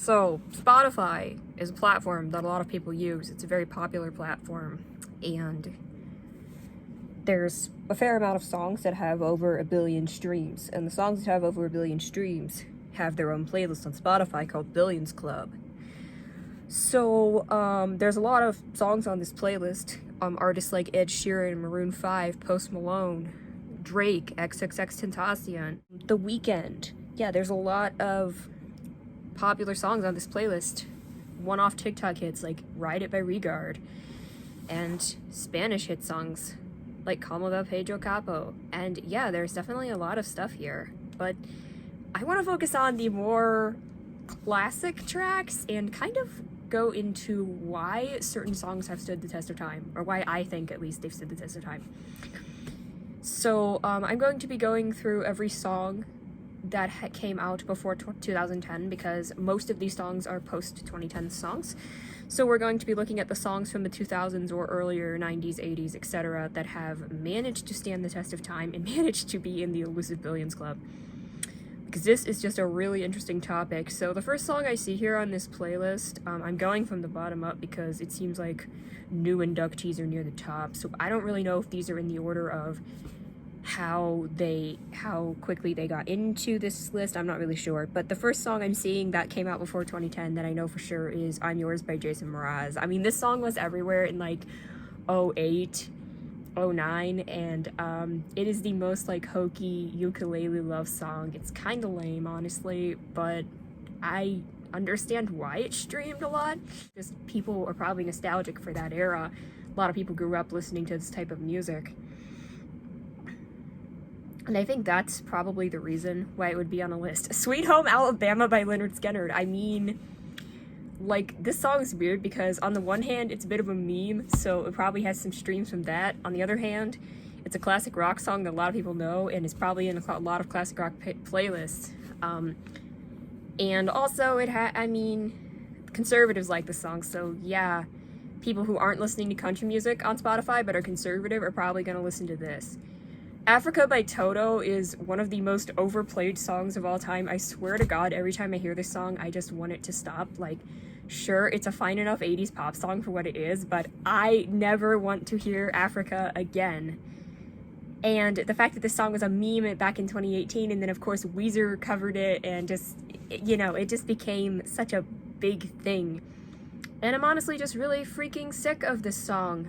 So, Spotify is a platform that a lot of people use. It's a very popular platform, and there's a fair amount of songs that have over 1 billion streams, and the songs that have over 1 billion streams have their own playlist on Spotify called Billions Club. So, there's a lot of songs on this playlist. Artists like Ed Sheeran, Maroon 5, Post Malone, Drake, XXXTentacion, The Weeknd. Yeah, there's a lot of popular songs on this playlist. One-off TikTok hits like Ride It by Regard, and Spanish hit songs like Como va Pedro Capo. And yeah, there's definitely a lot of stuff here, but I want to focus on the more classic tracks and kind of go into why certain songs have stood the test of time, or why I think at least they've stood the test of time. So I'm going to be going through every song that came out before 2010, because most of these songs are post-2010 songs. So we're going to be looking at the songs from the 2000s or earlier, 90s, 80s, etc. that have managed to stand the test of time and managed to be in the elusive Billions Club, because this is just a really interesting topic. So the first song I see here on this playlist, I'm going from the bottom up because it seems like new inductees are near the top, so I don't really know if these are in the order of how quickly they got into this list. I'm not really sure, but the first song I'm seeing that came out before 2010 that I know for sure is I'm Yours by Jason Mraz. I mean, this song was everywhere in like 08, 09, and it is the most like hokey ukulele love song. It's kind of lame, honestly, but I understand why it streamed a lot. Just people are probably nostalgic for that era. A lot of people grew up listening to this type of music. And I think that's probably the reason why it would be on a list. Sweet Home Alabama by Lynyrd Skynyrd. I mean, like, this song's weird because on the one hand, it's a bit of a meme, so it probably has some streams from that. On the other hand, it's a classic rock song that a lot of people know, and it's probably in a lot of classic rock playlists. And also, I mean, conservatives like the song, so yeah, people who aren't listening to country music on Spotify but are conservative are probably going to listen to this. Africa by Toto is one of the most overplayed songs of all time. I swear to God, every time I hear this song, I just want it to stop. Like, sure, it's a fine enough 80s pop song for what it is, but I never want to hear Africa again. And the fact that this song was a meme back in 2018, and then of course Weezer covered it, and just, you know, it just became such a big thing. And I'm honestly just really freaking sick of this song.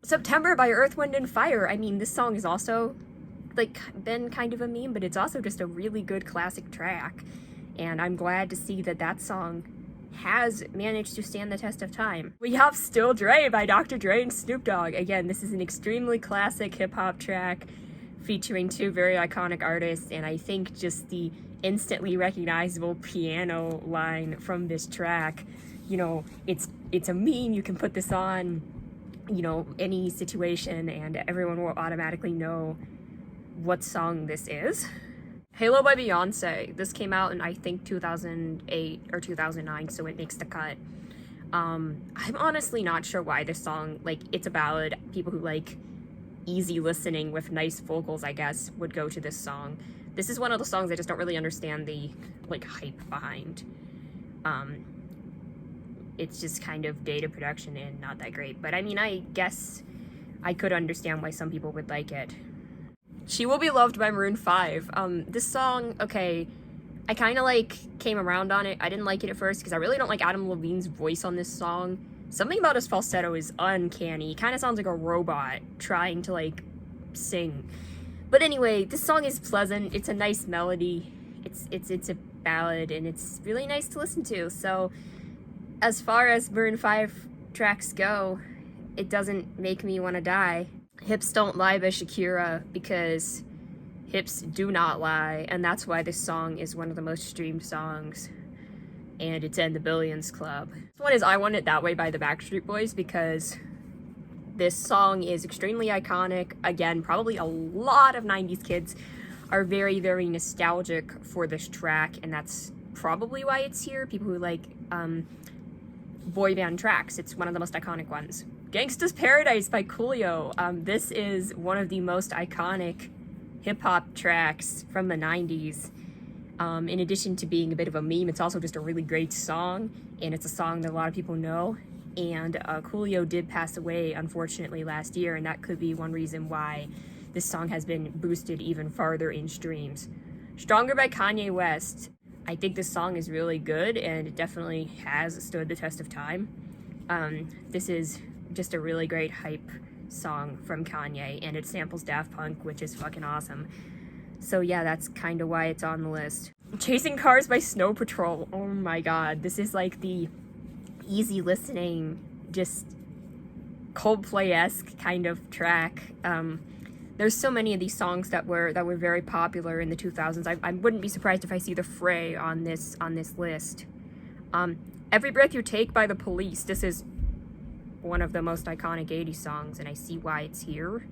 September by Earth, Wind & Fire. I mean, this song is also, like, been kind of a meme, but it's also just a really good classic track. And I'm glad to see that that song has managed to stand the test of time. We have Still Dre by Dr. Dre and Snoop Dogg. Again, this is an extremely classic hip-hop track featuring two very iconic artists, and I think just the instantly recognizable piano line from this track, you know, it's a meme. You can put this on, you know, any situation and everyone will automatically know what song this is. Halo by Beyonce. This came out in, I think, 2008 or 2009, so it makes the cut. I'm honestly not sure why this song, like, it's a ballad. People who like easy listening with nice vocals, I guess, would go to this song. This is one of the songs I just don't really understand the, like, hype behind. It's just kind of data production and not that great. But I mean, I guess I could understand why some people would like it. She Will Be Loved by Maroon 5. This song, okay, I kind of like came around on it. I didn't like it at first because I really don't like Adam Levine's voice on this song. Something about his falsetto is uncanny. He kind of sounds like a robot trying to like sing. But anyway, this song is pleasant. It's a nice melody. It's a ballad, and it's really nice to listen to. So as far as Maroon 5 tracks go, it doesn't make me want to die. Hips Don't Lie by Shakira, because hips do not lie, and that's why this song is one of the most streamed songs, and it's in the Billions Club. This one is I Want It That Way by the Backstreet Boys, because this song is extremely iconic. Again, probably a lot of 90s kids are very, very nostalgic for this track, and that's probably why it's here. People who like boy band tracks, it's one of the most iconic ones. Gangsta's Paradise by Coolio. This is one of the most iconic hip-hop tracks from the 90s. In addition to being a bit of a meme, it's also just a really great song, and it's a song that a lot of people know. And Coolio did pass away, unfortunately, last year, and that could be one reason why this song has been boosted even farther in streams. Stronger by Kanye West. I think this song is really good, and it definitely has stood the test of time. This is just a really great hype song from Kanye, and it samples Daft Punk, which is fucking awesome. So yeah, that's kind of why it's on the list. Chasing Cars by Snow Patrol. Oh my god, this is like the easy listening, just Coldplay-esque kind of track. There's so many of these songs that were very popular in the 2000s. I wouldn't be surprised if I see The Fray on this list. Every Breath You Take by The Police. This is one of the most iconic 80s songs, and I see why it's here.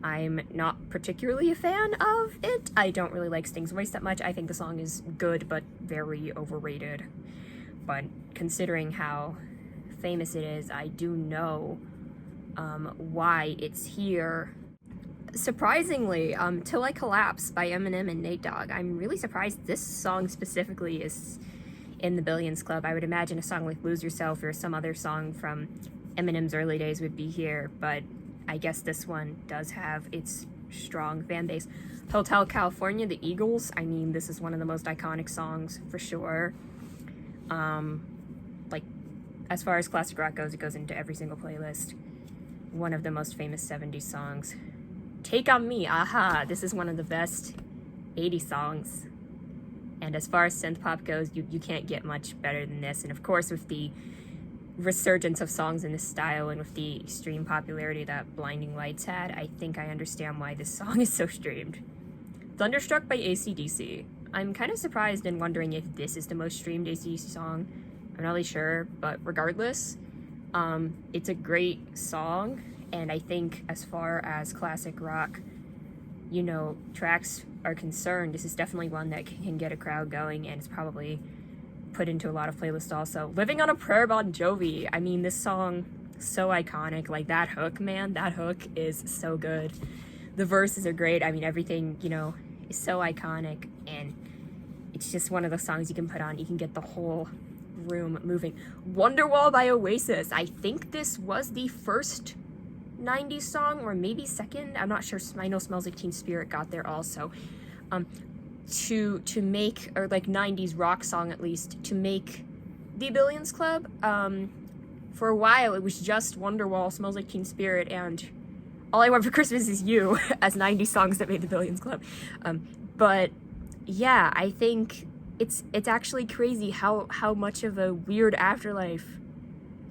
I'm not particularly a fan of it. I don't really like Sting's voice that much. I think the song is good, but very overrated. But considering how famous it is, I do know why it's here. Surprisingly, Till I Collapse by Eminem and Nate Dogg. I'm really surprised this song specifically is in the Billions Club. I would imagine a song like Lose Yourself or some other song from Eminem's early days would be here, but I guess this one does have its strong fan base. Hotel California, The Eagles. I mean, this is one of the most iconic songs for sure. Like, as far as classic rock goes, it goes into every single playlist. One of the most famous 70s songs. Take On Me, Aha. This is one of the best 80s songs. And as far as synth pop goes, you can't get much better than this. And of course, with the resurgence of songs in this style and with the extreme popularity that Blinding Lights had, I think I understand why this song is so streamed. Thunderstruck by AC/DC. I'm kind of surprised and wondering if this is the most streamed AC/DC song. I'm not really sure, but regardless, it's a great song, and I think as far as classic rock, you know, tracks are concerned, this is definitely one that can get a crowd going, and it's probably put into a lot of playlists also. Living on a Prayer, Bon Jovi. I mean, this song, so iconic. Like, that hook, man, that hook is so good. The verses are great. I mean, everything, you know, is so iconic, and it's just one of those songs you can put on. You can get the whole room moving. Wonderwall by Oasis. I think this was the first 90s song, or maybe second. I'm not sure. I know Smells Like Teen Spirit got there also. To make, or like 90s rock song at least, to make the Billions Club. For a while it was just Wonderwall, Smells Like Teen Spirit, and All I Want for Christmas Is You as 90s songs that made the Billions Club. But yeah, I think it's actually crazy how much of a weird afterlife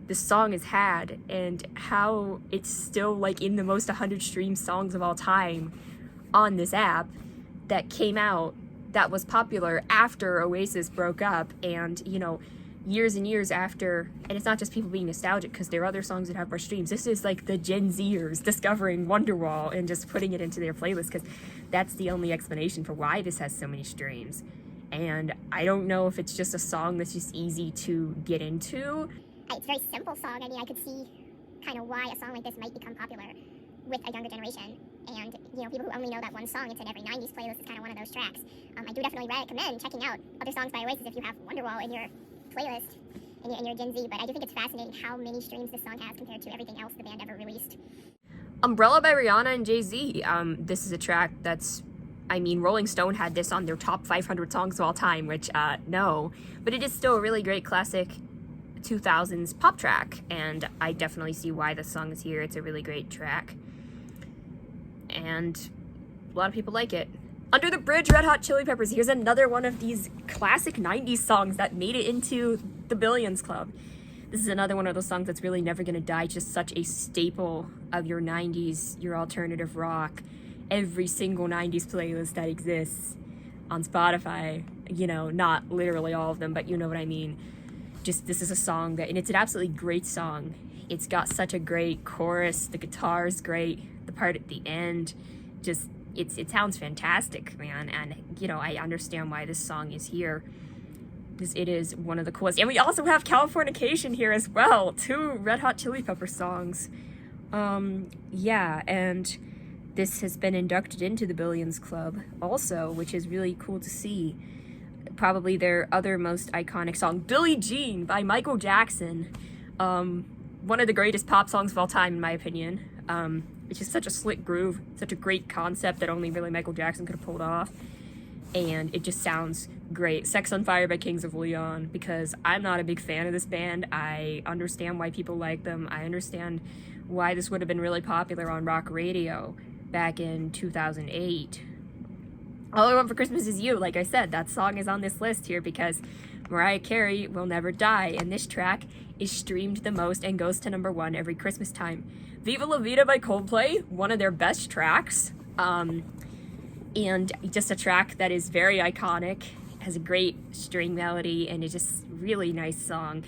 this song has had, and how it's still like in the most 100 streamed songs of all time on this app that came out, that was popular after Oasis broke up, and, you know, years and years after. And it's not just people being nostalgic because there are other songs that have more streams. This is like the Gen Zers discovering Wonderwall and just putting it into their playlist, because that's the only explanation for why this has so many streams. And I don't know if it's just a song that's just easy to get into. It's a very simple song. I mean, I could see kind of why a song like this might become popular with a younger generation. And, you know, people who only know that one song, it's in every 90s playlist, is kind of one of those tracks. I do definitely recommend checking out other songs by Oasis if you have Wonderwall in your playlist, in your Gen Z. But I do think it's fascinating how many streams this song has compared to everything else the band ever released. Umbrella by Rihanna and Jay-Z. This is a track that's, I mean, Rolling Stone had this on their top 500 songs of all time, which, no. But it is still a really great classic 2000s pop track, and I definitely see why this song is here. It's a really great track, and a lot of people like it. Under the Bridge, Red Hot Chili Peppers. Here's another one of these classic 90s songs that made it into the Billions Club. This is another one of those songs that's really never gonna die. Just such a staple of your 90s, your alternative rock. Every single 90s playlist that exists on Spotify, you know, not literally all of them, but you know what I mean. Just, this is a song that, and it's an absolutely great song. It's got such a great chorus. The guitar's great. The part at the end, just, it sounds fantastic, man. And, you know, I understand why this song is here, because it is one of the coolest. And we also have Californication here as well. 2 Red Hot Chili Pepper songs. Yeah, and this has been inducted into the Billions Club also, which is really cool to see. probably their other most iconic song, Billie Jean by Michael Jackson. One of the greatest pop songs of all time, in my opinion. It's just such a slick groove, such a great concept that only really Michael Jackson could have pulled off. And it just sounds great. Sex on Fire by Kings of Leon, because I'm not a big fan of this band. I understand why people like them. I understand why this would have been really popular on rock radio back in 2008. All I Want for Christmas Is You, like I said, that song is on this list here because Mariah Carey will never die, and this track is streamed the most and goes to #1 every Christmas time. Viva La Vida by Coldplay, one of their best tracks, and just a track that is very iconic, has a great string melody, and is just really nice song.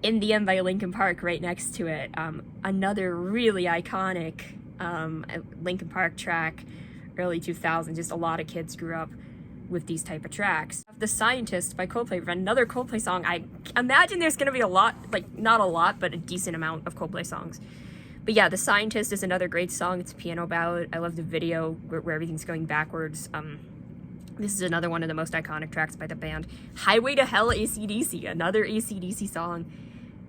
In the End by Linkin Park right next to it, another really iconic Linkin Park track, early 2000s. Just a lot of kids grew up with these type of tracks. The Scientist by Coldplay, another Coldplay song. I imagine there's going to be a lot, like not a lot, but a decent amount of Coldplay songs. But yeah, The Scientist is another great song. It's a piano ballad. I love the video where everything's going backwards. This is another one of the most iconic tracks by the band. Highway to Hell, AC/DC, another AC/DC song.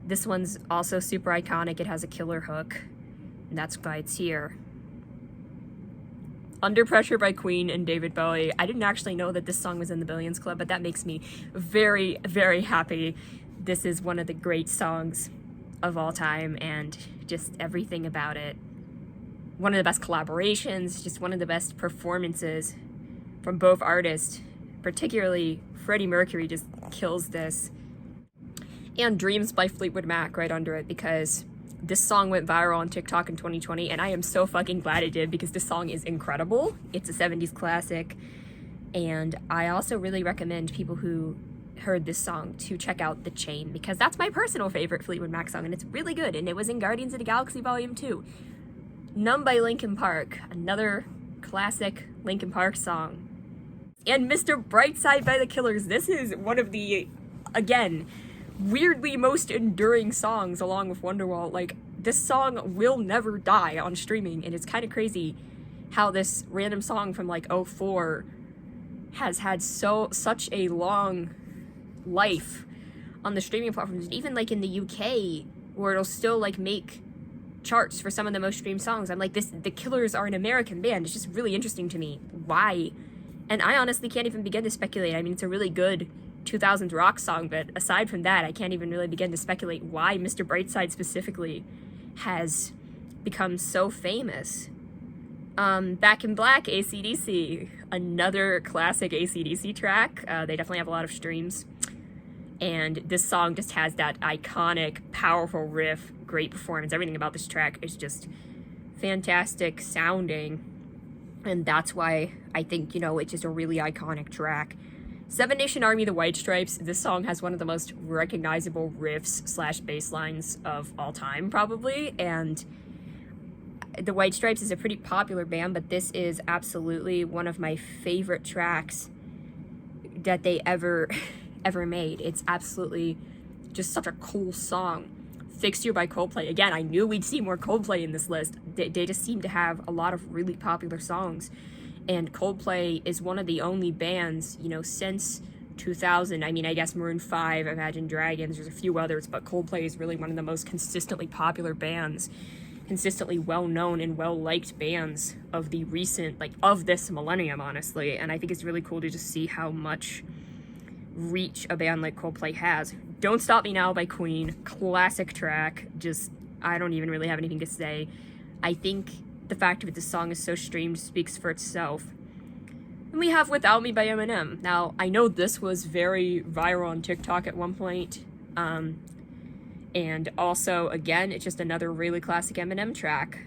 This one's also super iconic. It has a killer hook, and that's why it's here. Under Pressure by Queen and David Bowie. I didn't actually know that this song was in the Billions Club, but that makes me very, very happy. This is one of the great songs of all time, and just everything about it. One of the best collaborations, just one of the best performances from both artists. Particularly Freddie Mercury just kills this. And Dreams by Fleetwood Mac right under it, because this song went viral on TikTok in 2020, and I am so fucking glad it did, because this song is incredible. It's a 70s classic, and I also really recommend people who heard this song to check out The Chain, because that's my personal favorite Fleetwood Mac song, and it's really good, and it was in Guardians of the Galaxy Volume 2. Numb by Linkin Park, another classic Linkin Park song. And Mr. Brightside by The Killers. This is one of the, again, weirdly most enduring songs along with Wonderwall. Like, this song will never die on streaming, and it's kind of crazy how this random song from like 2004 has had such a long life on the streaming platforms. Even like in the UK, where it'll still like make charts for some of the most streamed songs. I'm like, the Killers are an American band. It's just really interesting to me why, and I honestly can't even begin to speculate. I mean, it's a really good 2000s rock song, but aside from that, I can't even really begin to speculate why Mr. Brightside specifically has become so famous. Back in Black, AC/DC, another classic AC/DC track. They definitely have a lot of streams, and this song just has that iconic, powerful riff, great performance. Everything about this track is just fantastic sounding, and that's why I think, you know, it's just a really iconic track. Seven Nation Army, The White Stripes. This song has one of the most recognizable riffs / bass lines of all time, probably, and The White Stripes is a pretty popular band, but this is absolutely one of my favorite tracks that they ever made. It's absolutely just such a cool song. Fix You by Coldplay. Again, I knew we'd see more Coldplay in this list. They just seem to have a lot of really popular songs. And Coldplay is one of the only bands, you know, since 2000. I mean, I guess Maroon 5, Imagine Dragons, there's a few others, but Coldplay is really one of the most consistently popular bands, consistently well-known and well-liked bands of the recent, like, of this millennium, honestly. And I think it's really cool to just see how much reach a band like Coldplay has. Don't Stop Me Now by Queen, classic track. Just, I don't even really have anything to say. I think the fact that this song is so streamed speaks for itself. And we have Without Me by Eminem. Now, I know this was very viral on TikTok at one point. And also, again, it's just another really classic Eminem track.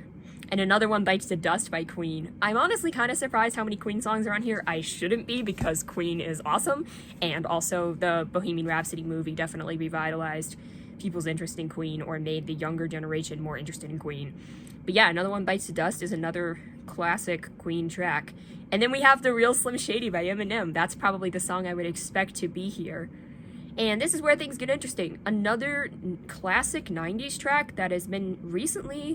And another one, Bites the Dust by Queen. I'm honestly kind of surprised how many Queen songs are on here. I shouldn't be, because Queen is awesome. And also, the Bohemian Rhapsody movie definitely revitalized people's interest in Queen, or made the younger generation more interested in Queen. But yeah, another one, Bites the Dust, is another classic Queen track. And then we have The Real Slim Shady by Eminem. That's probably the song I would expect to be here. And this is where things get interesting. Another classic 90s track that has been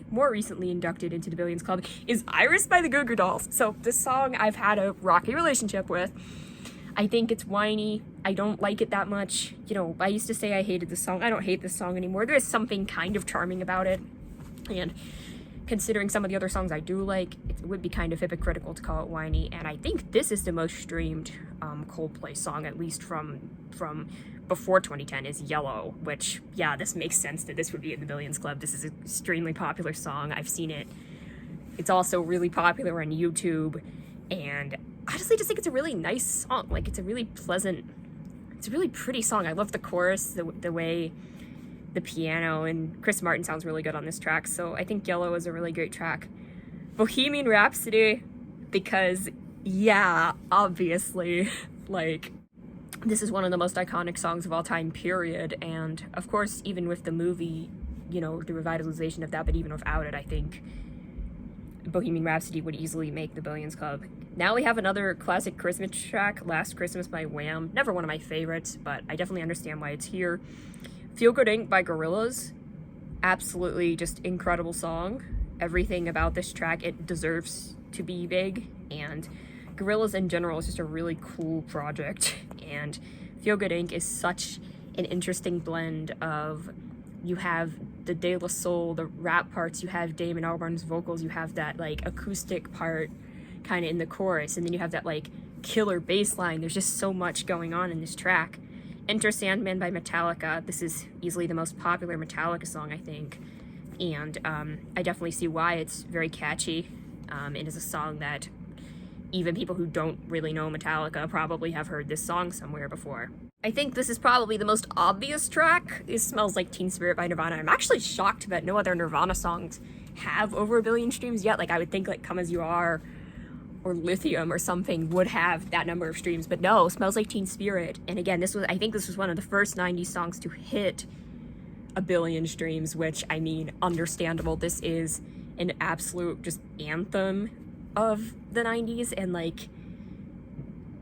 more recently inducted into the Billions Club is Iris by the Goo Goo Dolls. So this song I've had a rocky relationship with. I think it's whiny. I don't like it that much. You know, I used to say I hated this song. I don't hate this song anymore. There is something kind of charming about it. And considering some of the other songs I do like, it would be kind of hypocritical to call it whiny. And I think this is the most streamed Coldplay song, at least from before 2010, is Yellow, which, yeah, this makes sense that this would be in the Billions Club. This is an extremely popular song. I've seen it. It's also really popular on YouTube, and I honestly just think it's a really nice song. Like, it's a really pleasant, it's a really pretty song. I love the chorus, the way the piano, and Chris Martin sounds really good on this track, so I think Yellow is a really great track. Bohemian Rhapsody, because, yeah, obviously, like, this is one of the most iconic songs of all time, period, and of course, even with the movie, you know, the revitalization of that, but even without it, I think Bohemian Rhapsody would easily make the Billions Club. Now we have another classic Christmas track, Last Christmas by Wham. Never one of my favorites, but I definitely understand why it's here. Feel Good Inc. by Gorillaz. Absolutely just incredible song. Everything about this track, it deserves to be big, and Gorillaz in general is just a really cool project, and Feel Good Inc. is such an interesting blend of, you have the De La Soul, the rap parts, you have Damon Albarn's vocals, you have that like acoustic part kind of in the chorus, and then you have that like killer bass line. There's just so much going on in this track. Enter Sandman by Metallica. This is easily the most popular Metallica song, I think, and I definitely see why. It's very catchy. It is a song that even people who don't really know Metallica probably have heard this song somewhere before. I think this is probably the most obvious track. It Smells Like Teen Spirit by Nirvana. I'm actually shocked that no other Nirvana songs have over 1 billion streams yet. Like, I would think like Come As You Are or Lithium or something would have that number of streams, but no, Smells Like Teen Spirit. And again, I think this was one of the first 90s songs to hit 1 billion streams, which, I mean, understandable. This is an absolute just anthem of the 90s and like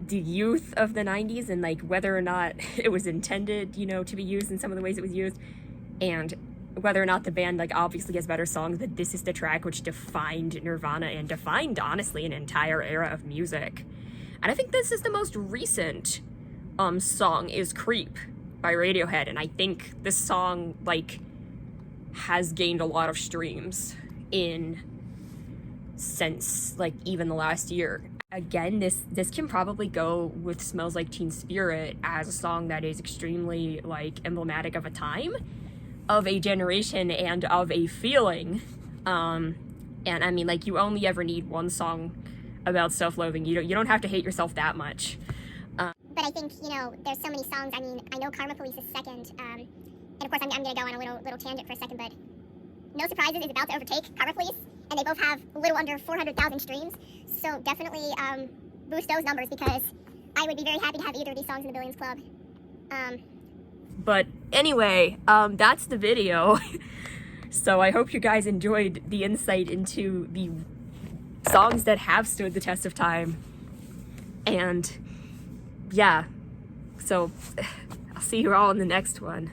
the youth of the 90s, and like whether or not it was intended, you know, to be used in some of the ways it was used, and whether or not the band like obviously has better songs, but this is the track which defined Nirvana and defined, honestly, an entire era of music. And I think this is the most recent song, is Creep by Radiohead, and I think this song like has gained a lot of streams since like even the last year. Again, this can probably go with Smells Like Teen Spirit as a song that is extremely like emblematic of a time, of a generation, and of a feeling. And I mean, like, you only ever need one song about self-loathing. You don't have to hate yourself that much. But I think, you know, there's so many songs. I mean, I know Karma Police is second, and of course I'm gonna go on a little tangent for a second, but No Surprises is about to overtake Karma Police, and they both have a little under 400,000 streams, so definitely boost those numbers, because I would be very happy to have either of these songs in the Billions Club. But anyway, that's the video. So I hope you guys enjoyed the insight into the songs that have stood the test of time. And yeah, so I'll see you all in the next one.